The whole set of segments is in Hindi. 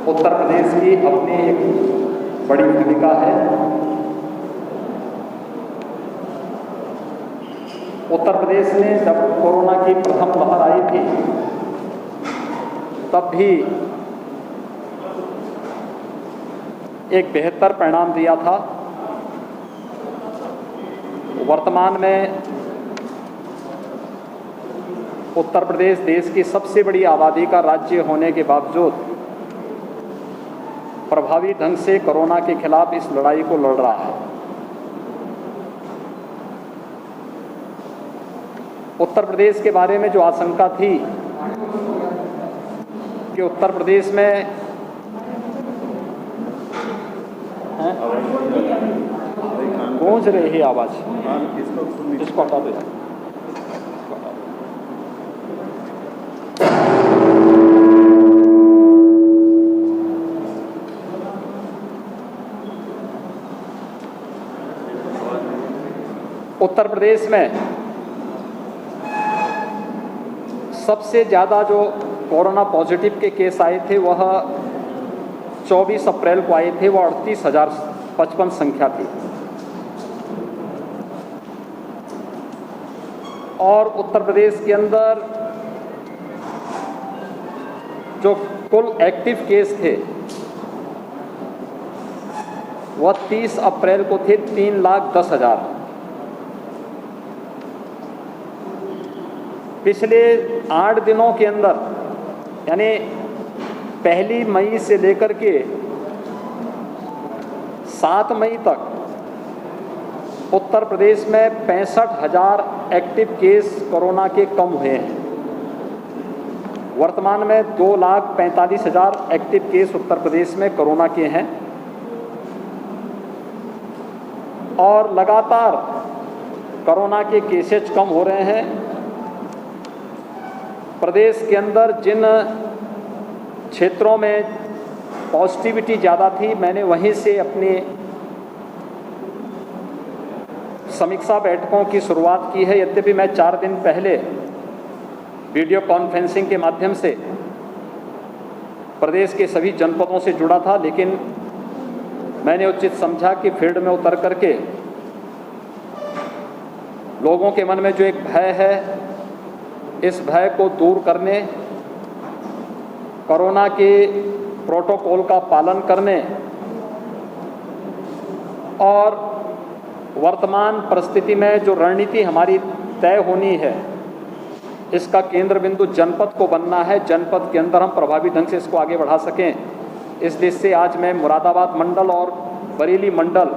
उत्तर प्रदेश की अपनी एक बड़ी भूमिका है। उत्तर प्रदेश में जब कोरोना की प्रथम लहर आई थी तब भी एक बेहतर परिणाम दिया था। वर्तमान में उत्तर प्रदेश देश की सबसे बड़ी आबादी का राज्य होने के बावजूद प्रभावी ढंग से कोरोना के खिलाफ इस लड़ाई को लड़ रहा है। उत्तर प्रदेश के बारे में जो आशंका थी कि उत्तर प्रदेश में गूंज रही है आवाज, इसको हटा दो। उत्तर प्रदेश में सबसे ज़्यादा जो कोरोना पॉजिटिव के केस आए थे वह 24 अप्रैल को आए थे, वह 38,055 संख्या थी। और उत्तर प्रदेश के अंदर जो कुल एक्टिव केस थे वह 30 अप्रैल को थे 3,10,000। पिछले 8 दिनों के अंदर यानी 1 मई से लेकर के 7 मई तक उत्तर प्रदेश में 65,000 एक्टिव केस कोरोना के कम हुए हैं। वर्तमान में 2,45,000 एक्टिव केस उत्तर प्रदेश में कोरोना के हैं और लगातार कोरोना के केसेज कम हो रहे हैं। प्रदेश के अंदर जिन क्षेत्रों में पॉजिटिविटी ज़्यादा थी, मैंने वहीं से अपनी समीक्षा बैठकों की शुरुआत की है। यद्यपि मैं 4 दिन पहले वीडियो कॉन्फ्रेंसिंग के माध्यम से प्रदेश के सभी जनपदों से जुड़ा था, लेकिन मैंने उचित समझा कि फील्ड में उतर करके लोगों के मन में जो एक भय है, इस भय को दूर करने, कोरोना के प्रोटोकॉल का पालन करने और वर्तमान परिस्थिति में जो रणनीति हमारी तय होनी है, इसका केंद्र बिंदु जनपद को बनना है। जनपद के अंदर हम प्रभावी ढंग से इसको आगे बढ़ा सकें, इस दृष्टि से आज मैं मुरादाबाद मंडल और बरेली मंडल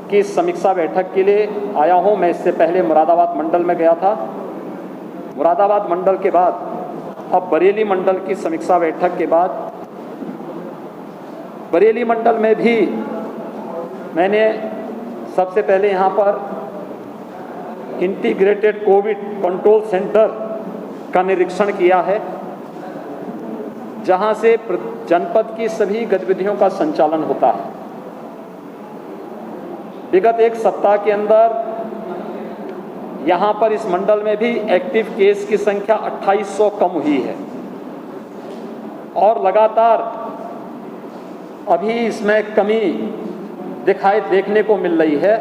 की समीक्षा बैठक के लिए आया हूं। मैं इससे पहले मुरादाबाद मंडल में गया था। मुरादाबाद मंडल के बाद अब बरेली मंडल की समीक्षा बैठक के बाद बरेली मंडल में भी मैंने सबसे पहले यहाँ पर इंटीग्रेटेड कोविड कंट्रोल सेंटर का निरीक्षण किया है, जहाँ से जनपद की सभी गतिविधियों का संचालन होता है। विगत 1 सप्ताह के अंदर यहाँ पर इस मंडल में भी एक्टिव केस की संख्या 2800 कम हुई है और लगातार अभी इसमें कमी देखने को मिल रही है।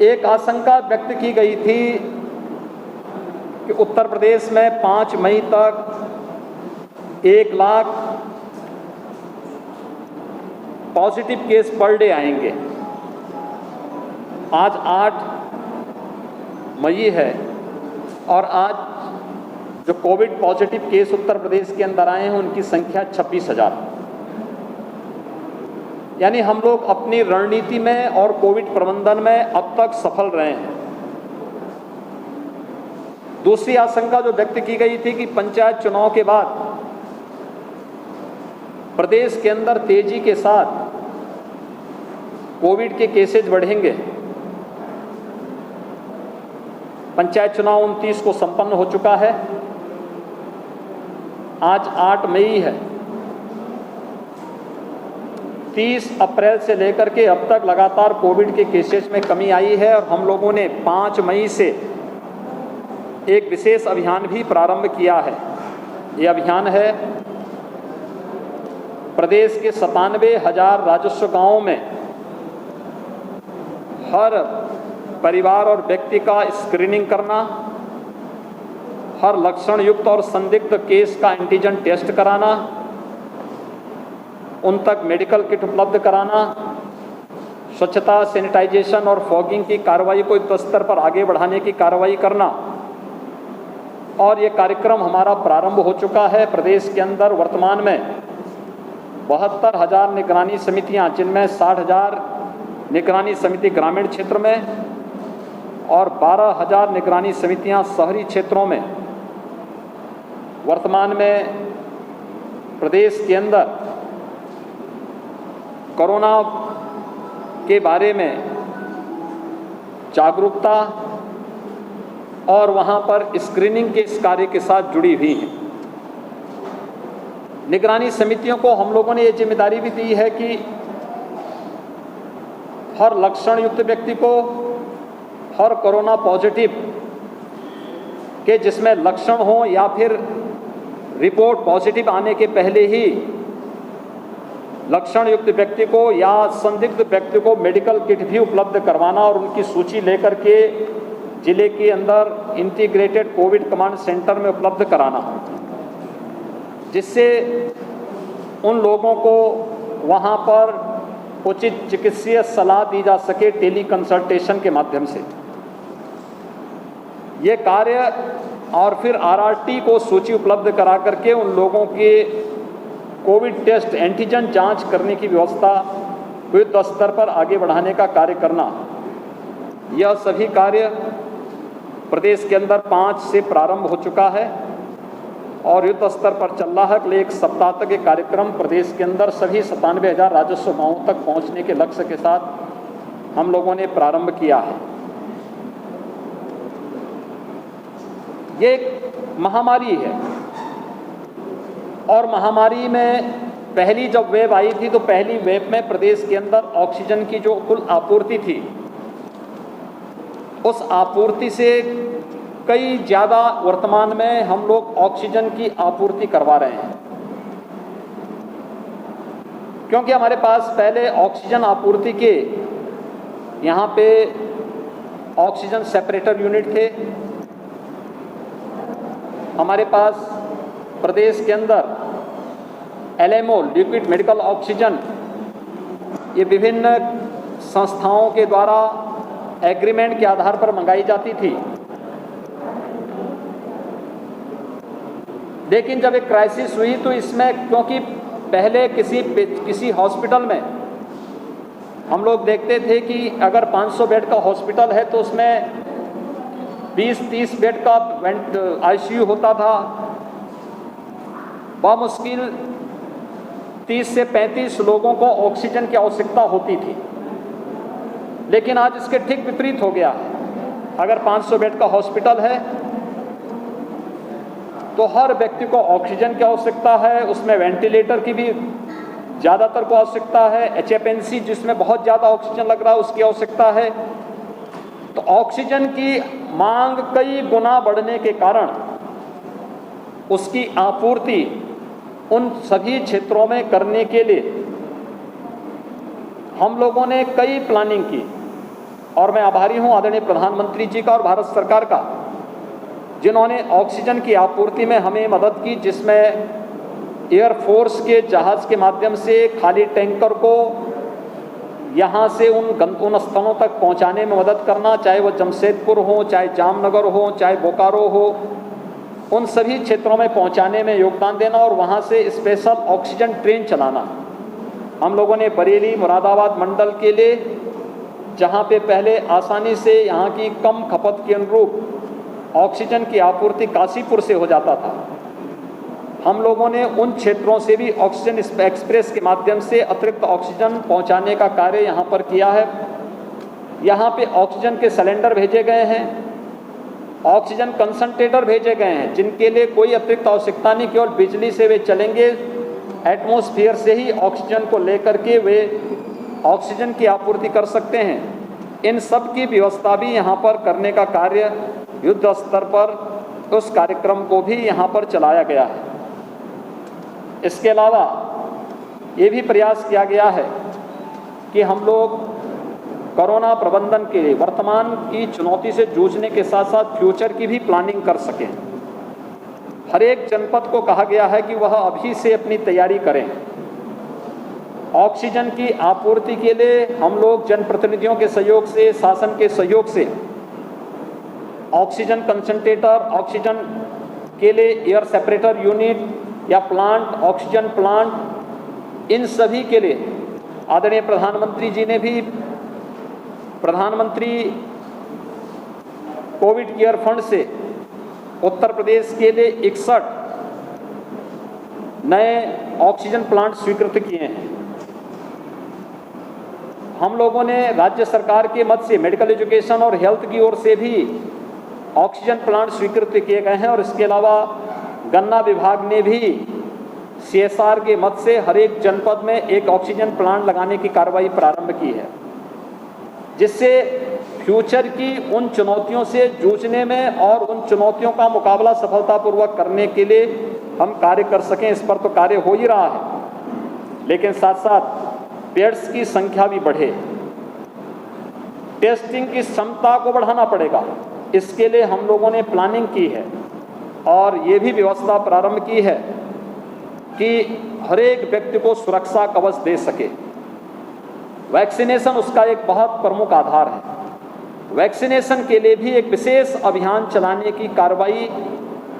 एक आशंका व्यक्त की गई थी कि उत्तर प्रदेश में 5 मई तक 1 lakh positive case per day आएंगे। आज 8 मई है और आज जो Covid positive case Uttar Pradesh के अंदर आए हैं उनकी संख्या 26,000। यानी हम लोग अपनी रणनीति में और कोविड प्रबंधन में अब तक सफल रहे हैं। दूसरी आशंका जो व्यक्त की गई थी कि पंचायत चुनाव के बाद प्रदेश के अंदर तेजी के साथ कोविड के केसेज बढ़ेंगे। पंचायत चुनाव 29 को संपन्न हो चुका है। आज 8 मई है। 30 अप्रैल से लेकर के अब तक लगातार कोविड के केसेस में कमी आई है और हम लोगों ने 5 मई से एक विशेष अभियान भी प्रारंभ किया है। ये अभियान है प्रदेश के 97,000 राजस्व गांवों में हर परिवार और व्यक्ति का स्क्रीनिंग करना, हर लक्षण युक्त और संदिग्ध केस का एंटीजन टेस्ट कराना, उन तक मेडिकल किट उपलब्ध कराना, स्वच्छता, सैनिटाइजेशन और फॉगिंग की कार्रवाई को युद्ध स्तर पर आगे बढ़ाने की कार्रवाई करना। और ये कार्यक्रम हमारा प्रारंभ हो चुका है। प्रदेश के अंदर वर्तमान में 72,000 निगरानी समितियां, जिनमें 60,000 निगरानी समिति ग्रामीण क्षेत्र में और 12,000 निगरानी समितियां शहरी क्षेत्रों में वर्तमान में प्रदेश के अंदर कोरोना के बारे में जागरूकता और वहां पर स्क्रीनिंग के इस कार्य के साथ जुड़ी हुई हैं। निगरानी समितियों को हम लोगों ने ये जिम्मेदारी भी दी है कि हर लक्षण युक्त व्यक्ति को, हर कोरोना पॉजिटिव के जिसमें लक्षण हो या फिर रिपोर्ट पॉजिटिव आने के पहले ही लक्षण युक्त व्यक्ति को या संदिग्ध व्यक्ति को मेडिकल किट भी उपलब्ध करवाना और उनकी सूची लेकर के जिले के अंदर इंटीग्रेटेड कोविड कमांड सेंटर में उपलब्ध कराना, जिससे उन लोगों को वहां पर उचित चिकित्सीय सलाह दी जा सके टेली कंसल्टेशन के माध्यम से। ये कार्य और फिर आरआरटी को सूची उपलब्ध करा करके उन लोगों के कोविड टेस्ट एंटीजन जांच करने की व्यवस्था युद्ध स्तर पर आगे बढ़ाने का कार्य करना, यह सभी कार्य प्रदेश के अंदर 5 से प्रारंभ हो चुका है और युद्ध स्तर पर चल रहा है। अगले 1 सप्ताह तक ये कार्यक्रम प्रदेश के अंदर सभी 97,000 राजस्व गांवों तक पहुंचने के लक्ष्य के साथ हम लोगों ने प्रारंभ किया है। ये एक महामारी है और महामारी में पहली जब वेव आई थी तो पहली वेव में प्रदेश के अंदर ऑक्सीजन की जो कुल आपूर्ति थी, उस आपूर्ति से कई ज़्यादा वर्तमान में हम लोग ऑक्सीजन की आपूर्ति करवा रहे हैं, क्योंकि हमारे पास पहले ऑक्सीजन आपूर्ति के यहाँ पे ऑक्सीजन सेपरेटर यूनिट थे। हमारे पास प्रदेश के अंदर एलएमओ, लिक्विड मेडिकल ऑक्सीजन, ये विभिन्न संस्थाओं के द्वारा एग्रीमेंट के आधार पर मंगाई जाती थी। लेकिन जब एक क्राइसिस हुई तो इसमें, क्योंकि पहले किसी हॉस्पिटल में हम लोग देखते थे कि अगर 500 बेड का हॉस्पिटल है तो उसमें 20-30 बेड का आईसीयू होता था, मुश्किल 30 से 35 लोगों को ऑक्सीजन की आवश्यकता होती थी। लेकिन आज इसके ठीक विपरीत हो गया है। अगर 500 बेड का हॉस्पिटल है तो हर व्यक्ति को ऑक्सीजन की आवश्यकता है, उसमें वेंटिलेटर की भी ज़्यादातर को आवश्यकता है, एचएफएनसी जिसमें बहुत ज़्यादा ऑक्सीजन लग रहा है उसकी आवश्यकता है। तो ऑक्सीजन की मांग कई गुना बढ़ने के कारण उसकी आपूर्ति उन सभी क्षेत्रों में करने के लिए हम लोगों ने कई प्लानिंग की और मैं आभारी हूं आदरणीय प्रधानमंत्री जी का और भारत सरकार का, जिन्होंने ऑक्सीजन की आपूर्ति में हमें मदद की, जिसमें एयरफोर्स के जहाज़ के माध्यम से खाली टैंकर को यहाँ से उन स्थलों तक पहुँचाने में मदद करना, चाहे वो जमशेदपुर हो, चाहे जामनगर हो, चाहे बोकारो हो, उन सभी क्षेत्रों में पहुँचाने में योगदान देना और वहाँ से स्पेशल ऑक्सीजन ट्रेन चलाना। हम लोगों ने बरेली, मुरादाबाद मंडल के लिए, जहाँ पे पहले आसानी से यहाँ की कम खपत के अनुरूप ऑक्सीजन की आपूर्ति काशीपुर से हो जाता था, हम लोगों ने उन क्षेत्रों से भी ऑक्सीजन एक्सप्रेस के माध्यम से अतिरिक्त ऑक्सीजन पहुंचाने का कार्य यहां पर किया है। यहां पे ऑक्सीजन के सिलेंडर भेजे गए हैं, ऑक्सीजन कंसंट्रेटर भेजे गए हैं, जिनके लिए कोई अतिरिक्त आवश्यकता नहीं, केवल बिजली से वे चलेंगे, एटमॉस्फेयर से ही ऑक्सीजन को लेकर के वे ऑक्सीजन की आपूर्ति कर सकते हैं। इन सब की व्यवस्था भी यहाँ पर करने का कार्य युद्ध स्तर पर उस कार्यक्रम को भी यहाँ पर चलाया गया है। इसके अलावा ये भी प्रयास किया गया है कि हम लोग कोरोना प्रबंधन के लिए वर्तमान की चुनौती से जूझने के साथ साथ फ्यूचर की भी प्लानिंग कर सकें। हर एक जनपद को कहा गया है कि वह अभी से अपनी तैयारी करें। ऑक्सीजन की आपूर्ति के लिए हम लोग जनप्रतिनिधियों के सहयोग से, शासन के सहयोग से ऑक्सीजन कंसंट्रेटर, ऑक्सीजन के लिए एयर सेपरेटर यूनिट या प्लांट, ऑक्सीजन प्लांट, इन सभी के लिए आदरणीय प्रधानमंत्री जी ने भी प्रधानमंत्री कोविड केयर फंड से उत्तर प्रदेश के लिए 61 नए ऑक्सीजन प्लांट स्वीकृत किए हैं। हम लोगों ने राज्य सरकार के मद से मेडिकल एजुकेशन और हेल्थ की ओर से भी ऑक्सीजन प्लांट स्वीकृत किए गए हैं और इसके अलावा गन्ना विभाग ने भी CSR के मद से हर एक जनपद में एक ऑक्सीजन प्लांट लगाने की कार्रवाई प्रारंभ की है, जिससे फ्यूचर की उन चुनौतियों से जूझने में और उन चुनौतियों का मुकाबला सफलतापूर्वक करने के लिए हम कार्य कर सकें। इस पर तो कार्य हो ही रहा है, लेकिन साथ साथ बेड्स की संख्या भी बढ़े, टेस्टिंग की क्षमता को बढ़ाना पड़ेगा। इसके लिए हम लोगों ने प्लानिंग की है और ये भी व्यवस्था प्रारंभ की है कि हर एक व्यक्ति को सुरक्षा कवच दे सके। वैक्सीनेशन उसका एक बहुत प्रमुख आधार है। वैक्सीनेशन के लिए भी एक विशेष अभियान चलाने की कार्रवाई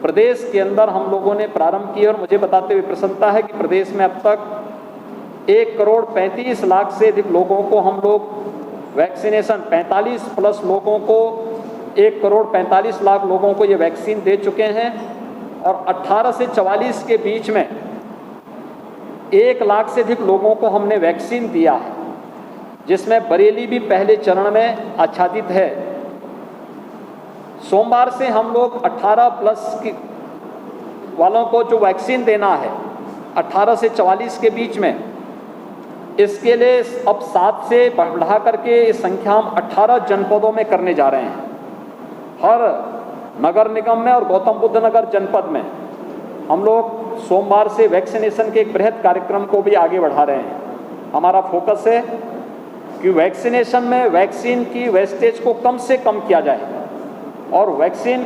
प्रदेश के अंदर हम लोगों ने प्रारंभ की और मुझे बताते हुए प्रसन्नता है कि प्रदेश में अब तक 1,35,00,000 से अधिक लोगों को हम लोग वैक्सीनेशन, 45+ लोगों को, 1,45,00,000 लोगों को ये वैक्सीन दे चुके हैं और 18 से 44 के बीच में 1 लाख से अधिक लोगों को हमने वैक्सीन दिया है, जिसमें बरेली भी पहले चरण में आच्छादित है। सोमवार से हम लोग 18+ वालों को जो वैक्सीन देना है 18 से 44 के बीच में, इसके लिए अब 7 से बढ़ा करके इस संख्या हम 18 जनपदों में करने जा रहे हैं। हर नगर निगम में और गौतम बुद्ध नगर जनपद में हम लोग सोमवार से वैक्सीनेशन के एक बृहद कार्यक्रम को भी आगे बढ़ा रहे हैं। हमारा फोकस है कि वैक्सीनेशन में वैक्सीन की वेस्टेज को कम से कम किया जाए और वैक्सीन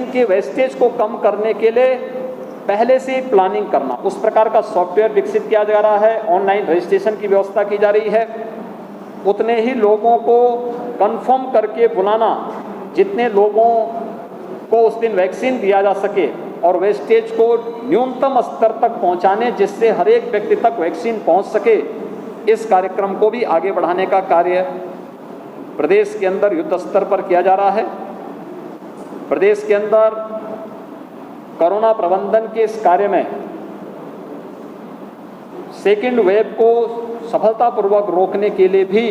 की वेस्टेज को कम करने के लिए पहले से ही प्लानिंग करना, उस प्रकार का सॉफ्टवेयर विकसित किया जा रहा है। ऑनलाइन रजिस्ट्रेशन की व्यवस्था की जा रही है। उतने ही लोगों को कंफर्म करके बुलाना जितने लोगों को उस दिन वैक्सीन दिया जा सके और वेस्टेज को न्यूनतम स्तर तक पहुंचाने, जिससे हर एक व्यक्ति तक वैक्सीन पहुंच सके। इस कार्यक्रम को भी आगे बढ़ाने का कार्य प्रदेश के अंदर युद्ध स्तर पर किया जा रहा है। प्रदेश के अंदर कोरोना प्रबंधन के इस कार्य में सेकेंड वेव को सफलतापूर्वक रोकने के लिए भी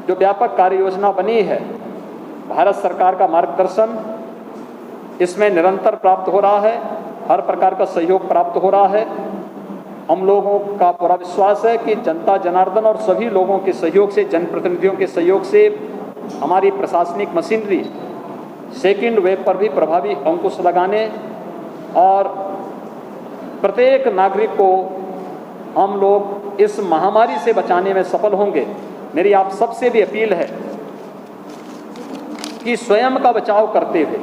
जो व्यापक कार्य योजना बनी है, भारत सरकार का मार्गदर्शन इसमें निरंतर प्राप्त हो रहा है, हर प्रकार का सहयोग प्राप्त हो रहा है। हम लोगों का पूरा विश्वास है कि जनता जनार्दन और सभी लोगों के सहयोग से, जनप्रतिनिधियों के सहयोग से हमारी प्रशासनिक मशीनरी सेकेंड वेव पर भी प्रभावी अंकुश लगाने और प्रत्येक नागरिक को हम लोग इस महामारी से बचाने में सफल होंगे। मेरी आप सबसे भी अपील है कि स्वयं का बचाव करते हुए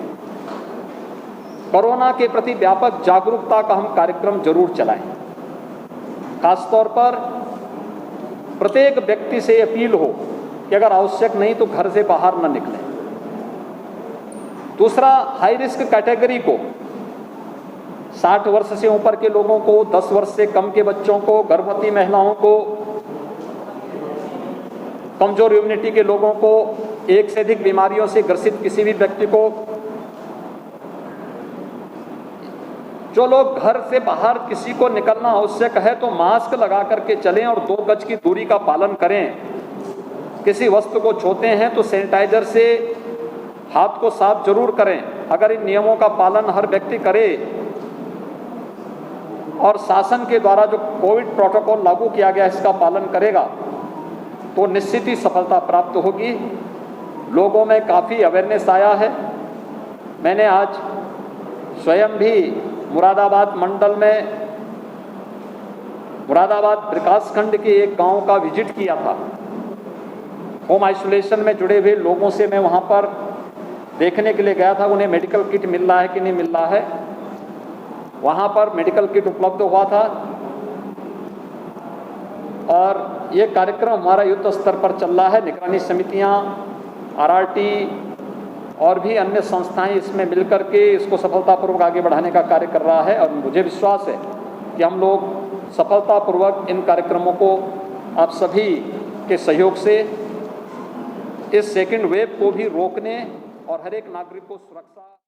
कोरोना के प्रति व्यापक जागरूकता का हम कार्यक्रम जरूर चलाएं। खासतौर पर प्रत्येक व्यक्ति से अपील हो कि अगर आवश्यक नहीं तो घर से बाहर न निकलें। दूसरा, हाई रिस्क कैटेगरी को, 60 वर्ष से ऊपर के लोगों को, 10 वर्ष से कम के बच्चों को, गर्भवती महिलाओं को, कमजोर इम्यूनिटी के लोगों को, एक से अधिक बीमारियों से ग्रसित किसी भी व्यक्ति को, जो लोग घर से बाहर किसी को निकलना आवश्यक है तो मास्क लगा करके चलें और 2 गज की दूरी का पालन करें। किसी वस्तु को छूते हैं तो सैनिटाइजर से हाथ को साफ जरूर करें। अगर इन नियमों का पालन हर व्यक्ति करे और शासन के द्वारा जो कोविड प्रोटोकॉल लागू किया गया इसका पालन करेगा तो निश्चित ही सफलता प्राप्त होगी। लोगों में काफ़ी अवेयरनेस आया है। मैंने आज स्वयं भी मुरादाबाद मंडल में मुरादाबाद विकासखंड के एक गांव का विजिट किया था। होम आइसोलेशन में जुड़े हुए लोगों से मैं वहां पर देखने के लिए गया था, उन्हें मेडिकल किट मिल रहा है कि नहीं मिल रहा है। वहां पर मेडिकल किट उपलब्ध हुआ था और ये कार्यक्रम हमारा युद्ध स्तर पर चल रहा है। निगरानी समितियां, आरआरटी और भी अन्य संस्थाएं इसमें मिलकर के इसको सफलतापूर्वक आगे बढ़ाने का कार्य कर रहा है और मुझे विश्वास है कि हम लोग सफलतापूर्वक इन कार्यक्रमों को आप सभी के सहयोग से इस सेकेंड वेव को भी रोकने और हर एक नागरिक को सुरक्षा